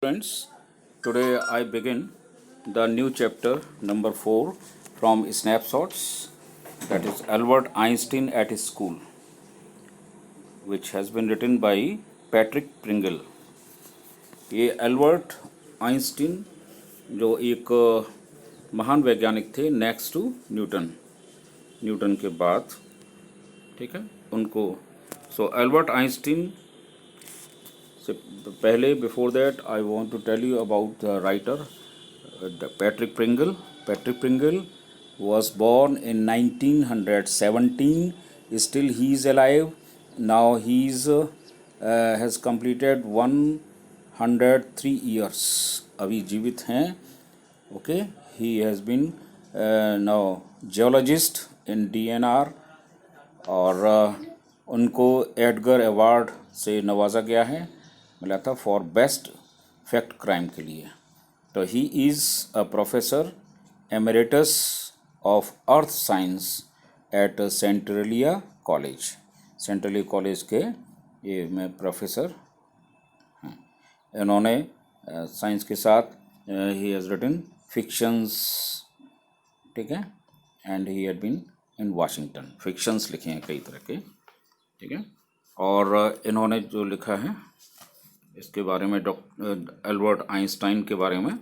Friends, today I begin the new chapter number 4 from Snapshots, that is Albert Einstein at his school, which has been written by Patrick Pringle. ये Albert Einstein जो एक महान वैज्ञानिक थे next to Newton, Newton के बाद, ठीक है उनको। सो एल्बर्ट आइंस्टीन से पहले, before that I want to tell you about the writer Patrick Pringle. Patrick Pringle was born in 1917. Still, he is alive. Now he has completed 103 years. अभी जीवित हैं. Okay, he has been now geologist in DNR और उनको Edgar award से नवाजा गया है, मिला था फॉर बेस्ट फैक्ट क्राइम के लिए. तो he is a professor emeritus of earth science at Centralia college. Centralia college के ये में प्रोफेसर हैं. इन्होंने साइंस के साथ ही हैज़ रिटन फिक्शंस, ठीक है, and he had been in Washington. Fictions लिखे हैं कई तरह के, ठीक है. और इन्होंने जो लिखा है इसके बारे में, डॉक्टर एल्बर्ट आइंस्टाइन के बारे में.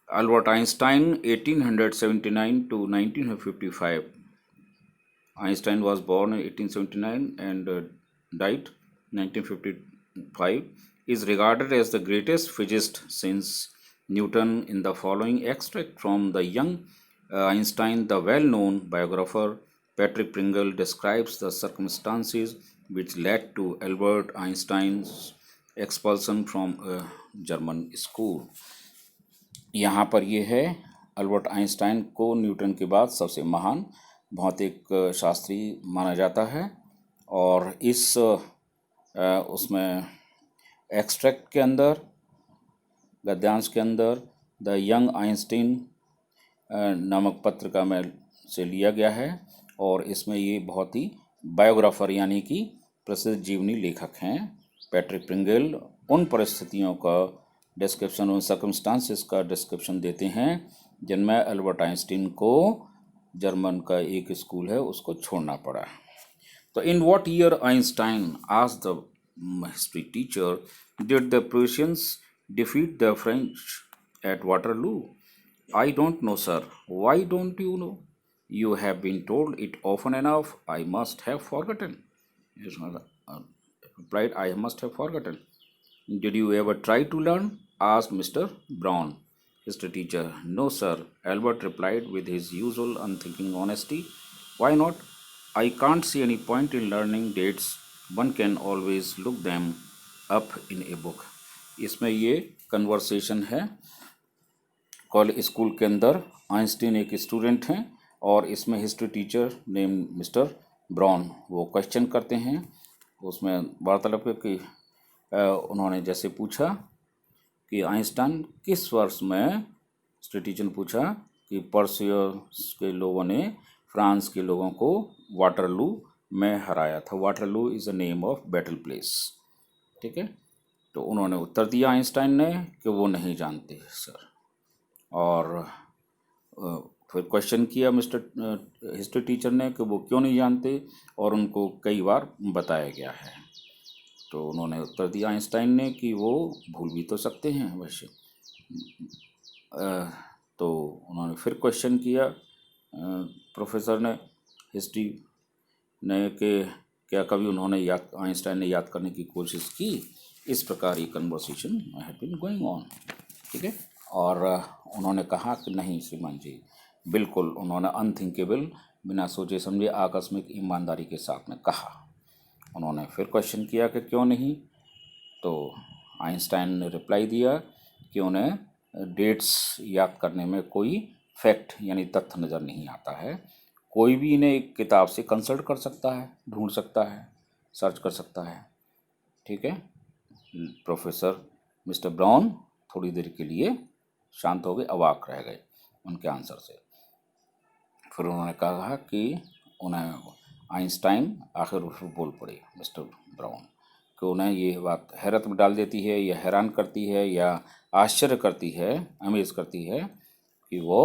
Albert Einstein 1879 to 1955. Einstein was born in 1879 and died 1955. Is regarded as the greatest physicist since Newton. In the following extract from the young Einstein, the well-known biographer Patrick Pringle describes the circumstances which led to Albert Einstein's expulsion from a German school. यहाँ पर ये है, Albert Einstein को Newton के बाद सबसे महान भौतिक शास्त्री माना जाता है. और इस उसमें एक्सट्रैक्ट के अंदर, गद्यांश के अंदर द यंग आइंस्टीन नामक पत्रिका में से लिया गया है. और इसमें ये बहुत ही बायोग्राफर यानी कि प्रसिद्ध जीवनी लेखक हैं पैट्रिक प्रिंगल उन परिस्थितियों का डिस्क्रिप्शन, उन सर्कमस्टांसेस का डिस्क्रिप्शन देते हैं जिनमें एल्बर्ट आइंस्टीन को जर्मन का एक स्कूल है उसको छोड़ना पड़ा. तो in what year Einstein asked the history teacher did the प्रूशियंस defeat the French eight Waterloo. I don't no sir. Why don't you know? You have been told it often enough. I must have forgotten. Replied, I must have forgotten. Did you ever try to learn? Asked Mr. Brown, history teacher. No, sir, Albert replied with his usual unthinking honesty. Why not? I can't see any point in learning dates. One can always look them up in a book. इसमें ये conversation है college school के अंदर. Einstein एक student हैं और इसमें history teacher name mister brown वो क्वेश्चन करते हैं. उसमें वार्तालाप कि उन्होंने जैसे पूछा कि आइंस्टाइन किस वर्ष में, हिस्ट्री टीचर ने पूछा कि पर्सियस के लोगों ने फ्रांस के लोगों को वाटरलू में हराया था. Waterloo is a name of battle place, ठीक है. तो उन्होंने उत्तर दिया आइंस्टाइन ने कि वो नहीं जानते सर. और फिर क्वेश्चन किया मिस्टर हिस्ट्री टीचर ने कि वो क्यों नहीं जानते, और उनको कई बार बताया गया है. तो उन्होंने उत्तर दिया आइंस्टाइन ने कि वो भूल भी तो सकते हैं वैसे. तो उन्होंने फिर क्वेश्चन किया प्रोफेसर ने, हिस्ट्री ने, कि क्या कभी उन्होंने आइंस्टाइन ने याद करने की कोशिश की. इस प्रकार ये conversation had been going on, ठीक है. और उन्होंने कहा कि नहीं श्रीमान जी, बिल्कुल. उन्होंने अनथिंकेबल, बिना सोचे समझे, आकस्मिक ईमानदारी के साथ में कहा. उन्होंने फिर क्वेश्चन किया कि क्यों नहीं. तो आइंस्टाइन ने रिप्लाई दिया कि उन्हें डेट्स याद करने में कोई फैक्ट यानी तथ्य नज़र नहीं आता है. कोई भी इन्हें एक किताब से कंसल्ट कर सकता है, ढूंढ सकता है, सर्च कर सकता है, ठीक है. प्रोफेसर मिस्टर ब्राउन थोड़ी देर के लिए शांत हो गए, अवाक रह गए उनके आंसर से. फिर उन्होंने कहा कि उन्हें आइंस्टाइन आखिर बोल पड़े मिस्टर ब्राउन कि उन्हें ये बात हैरत में डाल देती है या हैरान करती है या आश्चर्य करती है, अमेज करती है कि वो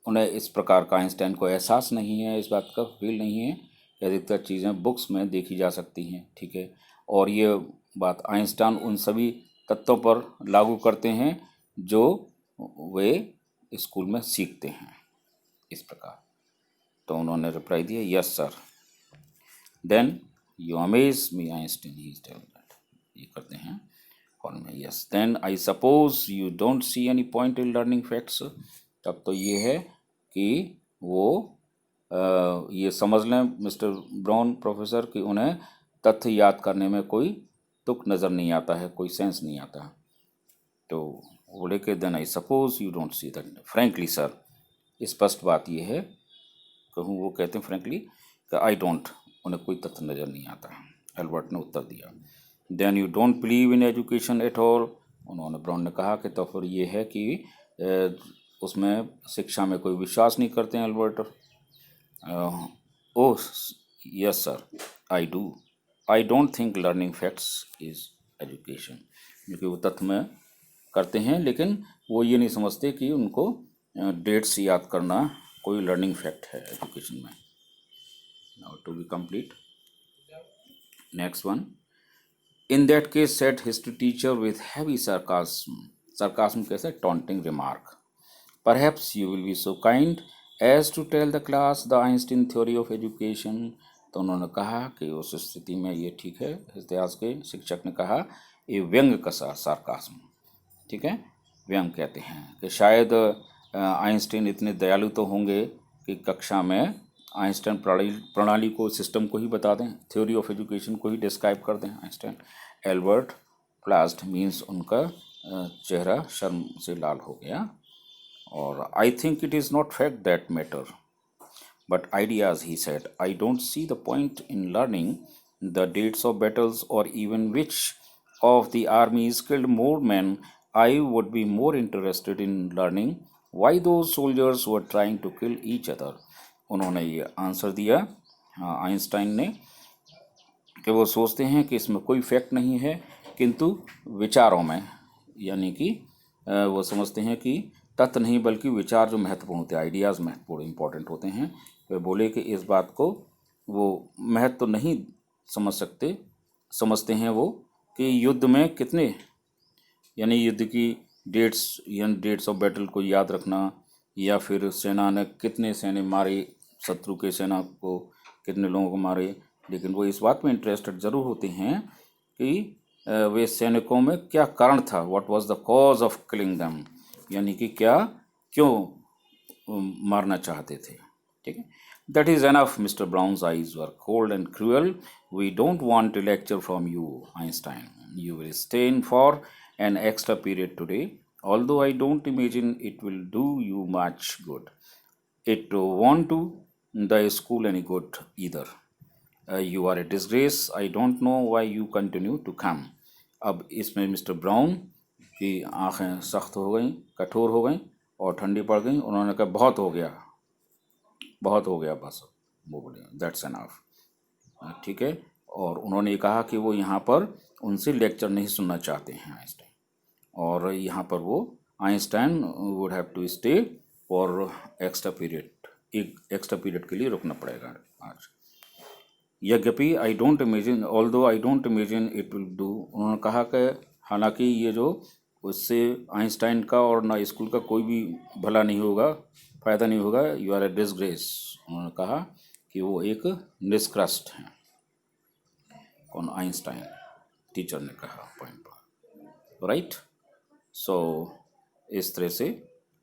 उन्हें इस प्रकार का आइंस्टाइन को एहसास नहीं है, इस बात का फील नहीं है कि अधिकतर चीज़ें बुक्स में देखी जा सकती हैं, ठीक है। और ये बात आइंस्टाइन उन सभी तत्वों पर लागू करते हैं जो वे स्कूल में सीखते हैं, इस प्रकार। तो उन्होंने रिप्लाई दिया, yes sir. Then you amaze me Einstein, he is telling that, ये करते हैं और में yes. Then I suppose you don't see any point in learning facts. तब तो ये है कि वो ये समझ लें मिस्टर ब्राउन प्रोफेसर कि उन्हें तथ्य याद करने में कोई तुक नज़र नहीं आता है, कोई सेंस नहीं आता। तो बोले कि then I suppose you don't see that frankly sir. स्पष्ट बात ये है, कहूँ वो कहते हैं फ्रैंकली कि आई डोंट, उन्हें कोई तथ्य नज़र नहीं आता। एल्बर्ट ने उत्तर दिया। Then you don't believe in education at all. उन्होंने ब्राउन ने कहा कि तो फिर ये है कि उसमें शिक्षा में कोई विश्वास नहीं करते हैं Albert. Oh yes sir, I do. I don't think learning facts is education. क्योंकि वो तथ्य में करते हैं लेकिन वो ये नहीं समझते कि उनको डेट्स याद करना कोई लर्निंग फैक्ट है एजुकेशन में। Now to be complete, next one. In that case, said history teacher with heavy sarcasm. Sarcasm कैसे? Taunting remark. Perhaps you will be so kind as to tell the class the Einstein theory of education. तो उन्होंने कहा कि उस स्थिति में ये ठीक है, इतिहास के शिक्षक ने कहा, ये व्यंग कसा सार्कास्म, ठीक है, व्यंग कहते हैं कि शायद आइंस्टीन इतने दयालु तो होंगे कि कक्षा में आइंस्टाइन प्रणाली को, सिस्टम को ही बता दें, थ्योरी ऑफ एजुकेशन को ही डिस्क्राइब कर दें आइंस्टाइन। एल्बर्ट फ्लास्ट मीन्स उनका चेहरा शर्म से लाल हो गया। और I think it is not fact that matter but ideas, he said. I don't see the point in learning the dates of battles और even which of the armies killed more man. I would be more interested in learning why those soldiers were trying to kill each other. उन्होंने ये answer दिया Einstein ने कि वो सोचते हैं कि इसमें कोई फैक्ट नहीं है, किंतु विचारों में, यानी कि वो समझते हैं कि तथ्य नहीं बल्कि विचार जो महत्वपूर्ण होते हैं, आइडियाज़ महत्वपूर्ण इंपॉर्टेंट होते हैं। वे बोले कि इस बात को वो महत्व तो नहीं समझते हैं वो कि युद्ध में कितने, यानी युद्ध की डेट्स यानी डेट्स ऑफ बैटल को याद रखना, या फिर सेना ने कितने सैनिक मारे, शत्रु के सेना को कितने लोगों को मारे। लेकिन वो इस बात में इंटरेस्टेड ज़रूर होते हैं कि वे सैनिकों में क्या कारण था, what was the cause of killing them, यानी कि क्यों मारना चाहते थे, ठीक है। That is enough. Mister Brown's eyes were cold and cruel. We don't want a lecture from you Einstein. You will stay in for an extra period today, although I don't imagine it will do you much good. It won't do the school any good either. You are a disgrace. I don't know why you continue to come. अब इसमें mister brown की आंखें सख्त हो गईं, कठोर हो गईं और ठंडी पड़ गईं। उन्होंने कहा बहुत हो गया, बहुत हो गया, बस। वो बोले दैट्स एनफ, ठीक है। और उन्होंने ये कहा कि वो यहाँ पर उनसे लेक्चर नहीं सुनना चाहते हैं आइंस्टाइन, और यहाँ पर वो Einstein would have to stay for extra period, एक एक्स्ट्रा पीरियड के लिए रुकना पड़ेगा आज। यद्यपि I don't imagine, although I don't imagine it will do. उन्होंने कहा कि हालांकि ये जो उससे आइंस्टाइन का और ना स्कूल का कोई भी भला नहीं होगा, फ़ायदा नहीं होगा। You are a disgrace. उन्होंने कहा कि वो एक निष्कृष्ट हैं। कौन? आइंस्टाइन, टीचर ने कहा पॉइंट पर, राइट। सो इस तरह से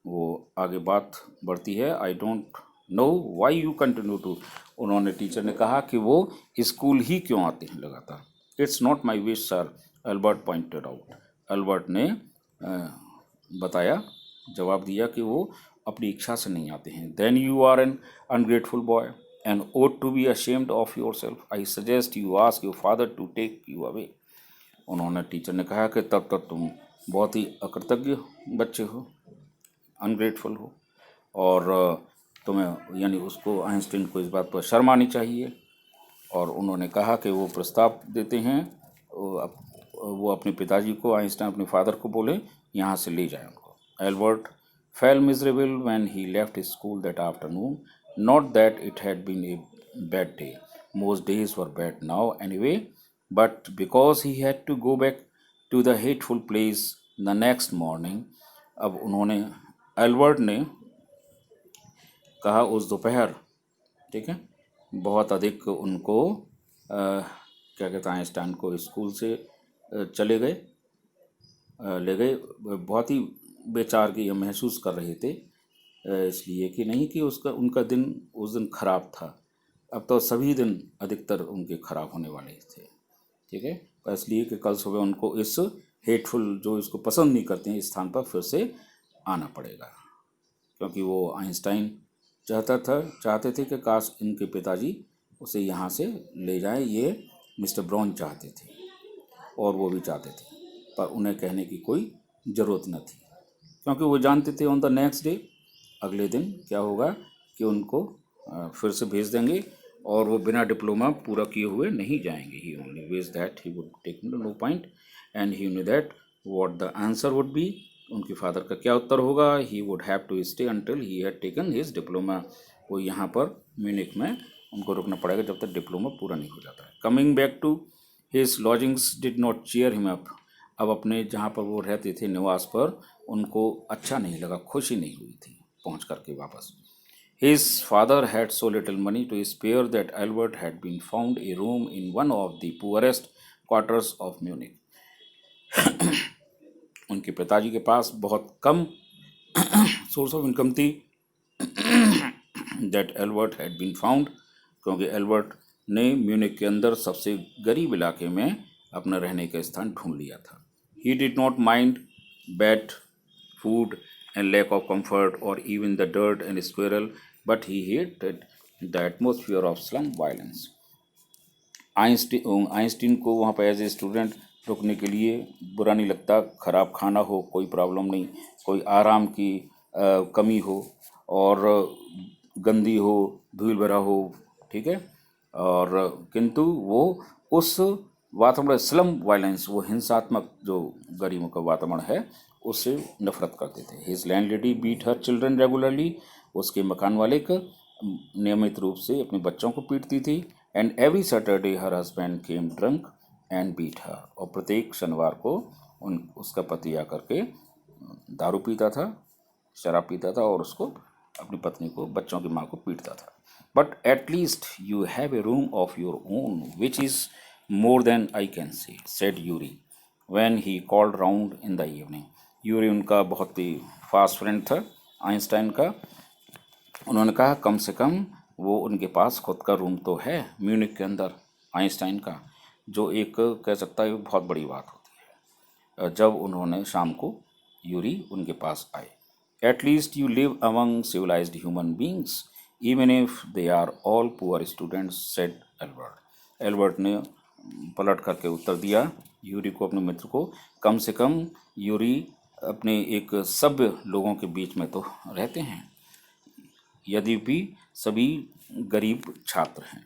वो आगे बात बढ़ती है। I don't know why you continue to. उन्होंने, टीचर ने कहा कि वो स्कूल ही क्यों आते हैं लगातार। It's not my wish sir, Albert pointed out. Albert ने बताया, जवाब दिया कि वो अपनी इच्छा से नहीं आते हैं। Then you are an ungrateful boy and ought to be ashamed of yourself. I suggest you ask your father to take you away. उन्होंने, टीचर ने कहा कि तब तक तुम बहुत ही अकृतज्ञ बच्चे हो, अनग्रेटफुल हो, और तुम्हें, यानी उसको, आइंस्टीन को इस बात पर शर्म आनी चाहिए। और उन्होंने कहा कि वो प्रस्ताव देते हैं वो अपने पिताजी को, आइंस्टाइन अपने फादर को बोले यहाँ से ले जाए उनको. Albert fell miserable when he left his school that afternoon. Not that it had been a bad day. Most days were bad now anyway, but because he had to go back to the hateful place the next morning. अब उन्होंने, Albert ने कहा उस दोपहर, ठीक है, बहुत अधिक उनको क्या कहते हैं, आइंस्टाइन को स्कूल से चले गए, ले गए. बहुत ही बेचारगी महसूस कर रहे थे, इसलिए कि नहीं कि उनका दिन उस दिन खराब था. अब तो सभी दिन अधिकतर उनके खराब होने वाले थे, ठीक है. इसलिए कि कल सुबह उनको इस हेटफुल, जो इसको पसंद नहीं करते हैं, इस स्थान पर फिर से आना पड़ेगा, क्योंकि वो आइंस्टाइन चाहते थे कि काश इनके पिताजी उसे यहाँ से ले जाएं. ये मिस्टर ब्राउन चाहते थे और वो भी चाहते थे, पर उन्हें कहने की कोई ज़रूरत न थी, क्योंकि वो जानते थे ऑन द नेक्स्ट डे, अगले दिन क्या होगा कि उनको फिर से भेज देंगे और वो बिना डिप्लोमा पूरा किए हुए नहीं जाएंगे. He only wish that he would take no point and he knew that what the answer would be. उनके फादर का क्या उत्तर होगा? He would have to stay until he had taken his diploma. वो यहाँ पर म्यूनिक में उनको रुकना पड़ेगा जब तक डिप्लोमा पूरा नहीं हो जाता है. Coming back to his lodgings did not cheer him up. अब अपने जहाँ पर वो रहते थे, निवास पर, उनको अच्छा नहीं लगा, खुशी नहीं हुई थी पहुँच करके वापस. His father had so little money to spare that Albert had been found a room in one of the poorest quarters of Munich. उनके पिताजी के पास बहुत कम सोर्स ऑफ इनकम थी. That Albert had been found, क्योंकि Albert ने Munich के अंदर सबसे गरीब इलाके में अपना रहने का स्थान ढूंढ लिया था. He did not mind bad food and lack of comfort or even the dirt and squirrel, but he hated the atmosphere of slum violence. Einstein को वहाँ पर एज ए स्टूडेंट रुकने के लिए बुरा नहीं लगता, ख़राब खाना हो कोई प्रॉब्लम नहीं, कोई आराम की कमी हो और गंदी हो, धूल भरा हो, ठीक है, और किंतु वो उस वातावरण, स्लम वायलेंस, वो हिंसात्मक जो गरीबों का वातावरण है, उससे नफरत करते थे. His landlady beat her children regularly. उसके मकान मालिक नियमित रूप से अपने बच्चों को पीटती थी. And every Saturday her husband came drunk and beat her. और प्रत्येक शनिवार को उसका पति आकर के दारू पीता था, शराब पीता था और उसको, अपनी पत्नी को, बच्चों की माँ को पीटता था. But at least you have a room of your own which is more than I can say, said Yuri when he called round in the evening. Yuri उनका बहुत ही फास्ट फ्रेंड था आइंस्टाइन का. उन्होंने कहा कम से कम वो उनके पास खुद का रूम तो है म्यूनिक के अंदर, आइंस्टाइन का, जो एक कह सकता है बहुत बड़ी बात होती है. जब उन्होंने शाम को यूरी उनके पास आए. At least you live among civilised human beings even if they are all poor students, said Albert. Albert ने पलट करके उत्तर दिया यूरी को, अपने मित्र को, कम से कम यूरी अपने एक सभ्य लोगों के बीच में तो रहते हैं, यदि भी सभी गरीब छात्र हैं.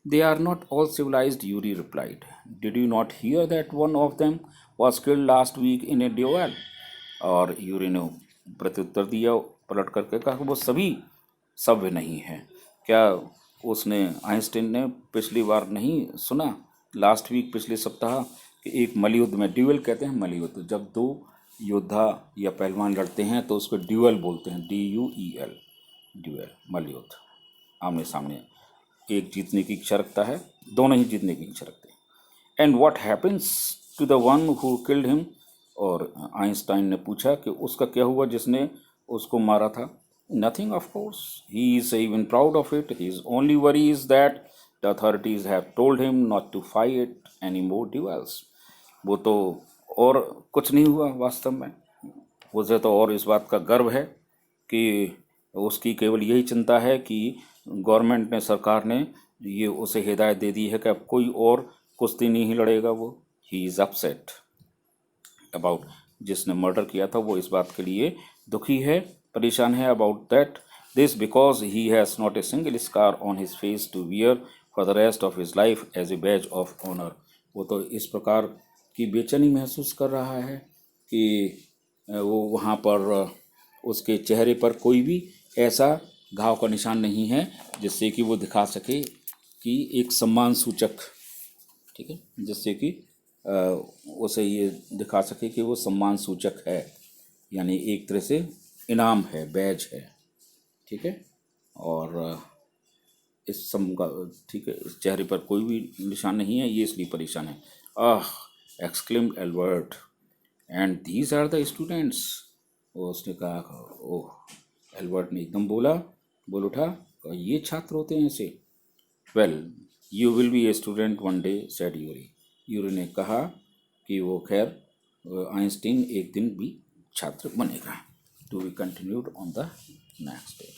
They are not all civilized, Yuri replied. Did you not hear that one of them was killed last week in a duel? और यूरी ने प्रत्युत्तर दिया, पलट करके कहा वो सभी सभ्य नहीं है. क्या उसने, आइंस्टीन ने पिछली बार नहीं सुना, लास्ट वीक, पिछले सप्ताह, कि एक मल्लयुद्ध में, ड्यूअल कहते हैं मल्लयुद्ध, जब दो योद्धा या पहलवान लड़ते हैं तो उसको ड्यूअल बोलते हैं, DUEL, ड्यूअल, मल्लयुद्ध, आमने सामने, एक जीतने की इच्छा रखता है, दोनों ही जीतने की इच्छा रखते हैं. And what happens to the one who killed him? और आइंस्टाइन ने पूछा कि उसका क्या हुआ जिसने उसको मारा था? Nothing of course, he is even proud of it. His only worry is that the authorities have told him not to fight any more duels. वो तो और कुछ नहीं हुआ वास्तव में, उसे तो और इस बात का गर्व है कि उसकी केवल यही चिंता है कि गवर्नमेंट ने, सरकार ने ये उसे हिदायत दे दी है कि अब कोई और कुश्ती नहीं लड़ेगा. वो ही इज़ अपसेट अबाउट, जिसने मर्डर किया था वो इस बात के लिए दुखी है, परेशान है, about that this because he has not a single scar on his face to wear for the rest of his life as a badge of honour. वो तो इस प्रकार की बेचैनी महसूस कर रहा है कि वो वहाँ पर उसके चेहरे पर कोई भी ऐसा घाव का निशान नहीं है जिससे कि वो दिखा सके कि एक सम्मान सूचक, ठीक है, जिससे कि उसे ये दिखा सके कि वो सम्मान सूचक है, यानी एक तरह से इनाम है, बैज है, ठीक है। और इस सम का, ठीक है, इस चेहरे पर कोई भी निशान नहीं है, ये इसलिए परेशान है। Ah, exclaimed Albert, and these are the students. उसने कहा, ओह, एल्बर्ट ने एकदम बोल उठा, ये छात्र होते हैं ऐसे। Well, you will be a student one day, said Yuri. Yuri ने कहा कि वो खैर आइंस्टीन एक दिन भी छात्र बनेगा। To be continued on the next day.